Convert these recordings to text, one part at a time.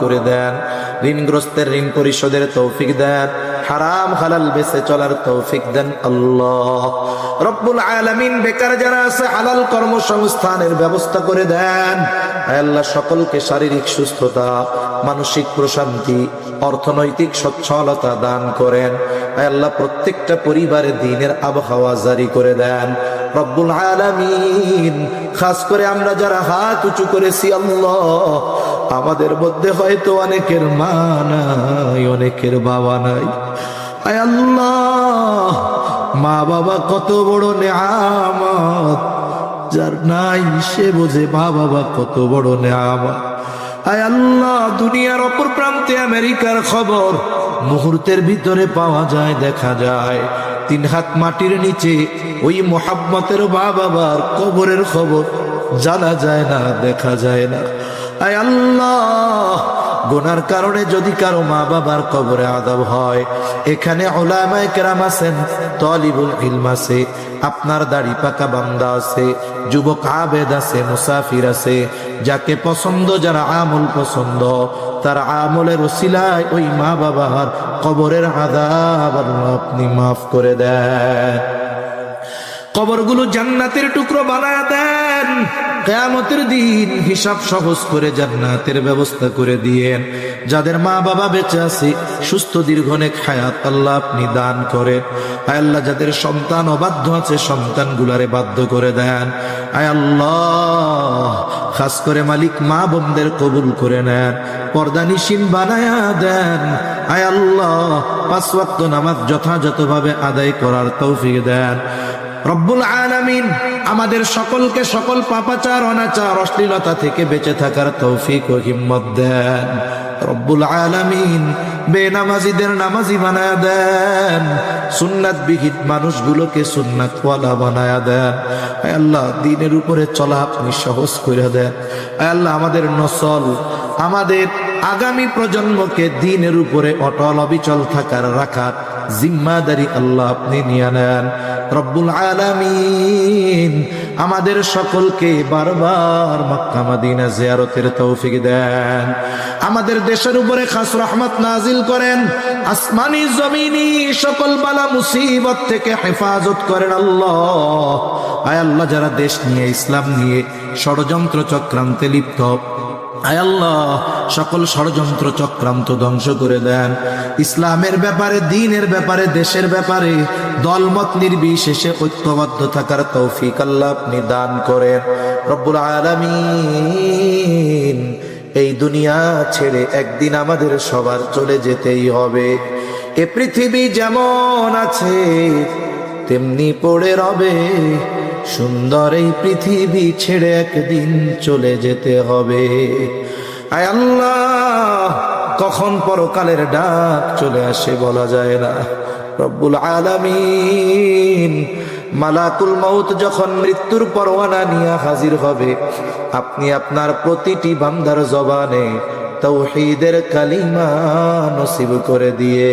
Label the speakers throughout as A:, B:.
A: করে দেন, ঋণগ্রস্তের ঋণ পরিশোধের তৌফিক দেন, হারাম হালাল বেঁচে চলার তৌফিক দেন আল্লাহ রব্বুল আলামিন। বেকার যারা আছে হালাল কর্মসংস্থানের ব্যবস্থা করে দেন আল্লাহ। সকলকে শারীরিক সুস্থতা, মানসিক প্রশান্তি, অর্থনৈতিক সচ্ছলতা দান করেন আল্লাহ। প্রত্যেকটা পরিবারে দ্বীনের আবহাওয়া জারি করে দেন রব্বুল আলামিন। খাস করে আমরা যারা হাত উঁচু করেছি আল্লাহ, আমাদের মধ্যে হয়তো অনেকের মা নাই, অনেকের বাবা নাই। আয় আল্লাহ, মা বাবা কত বড় নেয়ামত, যার নাই সে বোঝে মা বাবা কত বড় নেয়ামত। আয় আল্লাহ, দুনিয়ার অপর প্রান্তে আমেরিকার খবর মুহূর্তের ভিতরে পাওয়া যায়, দেখা যায়। 3 হাত মাটির নিচে ওই মোহাম্মতের মা বাবার কবরের খবর জানা যায় না, দেখা যায় না। আয় আল্লাহ, গুনার কারণে যদি কারো মা বাবার কবরে আযাব হয়, এখানে উলামায়ে কেরাম আছেন, তালিবুল ইলম আছে, আপনার দাড়ি পাকা বান্দা আছে, যুবক আবেদ আছে, মুসাফির আছে, যাকে পছন্দ, যারা আমল পছন্দ, তার আমলের ওসিলায় ওই মা বাবার কবরের আযাব আপনি মাফ করে দেন। কবরগুলো জান্নাতের টুকরো বানায় দেন। কিয়ামতের দিন হিসাব সহজ করে জান্নাতের ব্যবস্থা করে দিয়েন। যাদের মা বাবা বেঁচে আছে, সুস্থ দীর্ঘনেক হায়াত আল্লাহ আপনি দান করেন। আয় আল্লাহ, যাদের সন্তান অবাধ্য আছে, সন্তানগুলারে বাধ্য করে দেন। আয় আল্লাহ, খাস করে মালিক মা বোনদের কবুল করে নেন, পর্দানিশীন বানায়া দেন। আয় আল্লাহ, 5 ওয়াক্ত নামাজ যথাযথভাবে আদায় করার তৌফিক দেন রব্বুল আলামিন। আমাদের সকলকে সকল পাপাচার, অনাচার, অশ্লীলতা থেকে বেঁচে থাকার তৌফিক ও হিম্মত দেন রব্বুল আলামিন। বেনামাজিদের নামাজি বানায়া দেন, সুন্নাত বিহীন মানুষগুলোকে সুন্নাতওয়ালা বানায়া দেন। আয় আল্লাহ, দ্বীনের উপরে চলা আপনি সহজ করে দেন। আয় আল্লাহ, আমাদের নসল, আমাদের আগামী প্রজন্মকে দ্বীনের উপরে অটল অবিচল থাকার, রাখার জিম্মাদারি আল্লাহ আপনি নিয়ে নেন রব্বুল আলামিন। আমাদের সকলকে বারবার মক্কা মদিনা জিয়ারতের তৌফিক দেন। আমাদের দেশের উপরে খাস রহমত নাজিল করেন, আসমানি জমিনি সকল বালা মুসিবত থেকে হেফাজত করেন আল্লাহ। আয় আল্লাহ, যারা দেশ নিয়ে, ইসলাম নিয়ে ষড়যন্ত্র চক্রান্তে লিপ্ত, আয় আল্লাহ, সকল ষড়যন্ত্র চক্রান্ত ধ্বংস করে দেন। ইসলামের ব্যাপারে, দ্বীনের ব্যাপারে, দেশের ব্যাপারে দলমত নির্বিশেষে ঐক্যবদ্ধ থাকার তৌফিক আল্লাহ আপনি দান করেন রব্বুল আলামিন। এই দুনিয়া ছেড়ে একদিন আমাদের সবার চলে যেতেই হবে। এ পৃথিবী যেমন আছে তেমনি পড়ে রবে, সুন্দর এই পৃথিবী ছেড়ে একদিন চলে যেতে হবে। আয় আল্লাহ, কখন পরকালের ডাক চলে আসে বলা যায় না রব্বুল আলামিন। মালাকুল মউত যখন মৃত্যুর পরোয়ানা নিয়ে হাজির হবে, আপনি আপনার প্রতিটি বান্দার জবানে তাওহীদের কালিমা নসিব করে দিয়ে।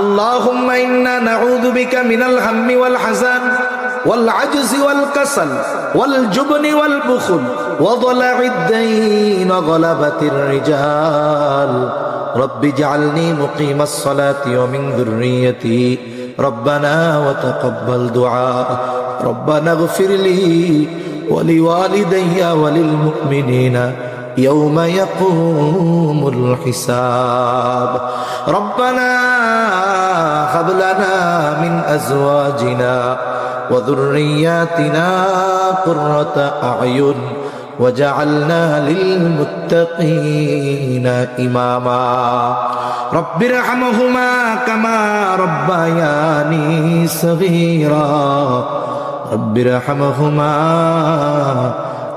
A: আল্লাহুম্মা ইন্না নাউযু বিকা মিনাল হাম্মি ওয়াল হাযান ওয়াল আজজি ওয়াল কাসাল ওয়াল জুবনি ওয়াল বুখল ওয়া দালা'id দাইন ওয়া গলাবাতির রিজাল। رب اجعلني مقيم الصلاة ومن ذريتي ربنا وتقبل دعاء ربنا اغفر لي ولوالدي وللمؤمنين يوم يقوم الحساب ربنا هب لنا من أزواجنا وذرياتنا قرة أعين وجعلنا للمتقين إماما رب ارحمهما كما ربياني صغيرا رب ارحمهما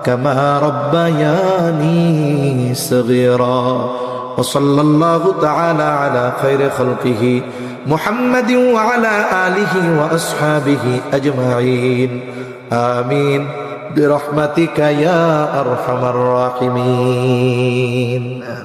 A: كما ربياني صغيرا وصلى الله تعالى على خير خلقه محمد وعلى آله وأصحابه أجمعين آمين برحمتك يا أرحم الراحمين.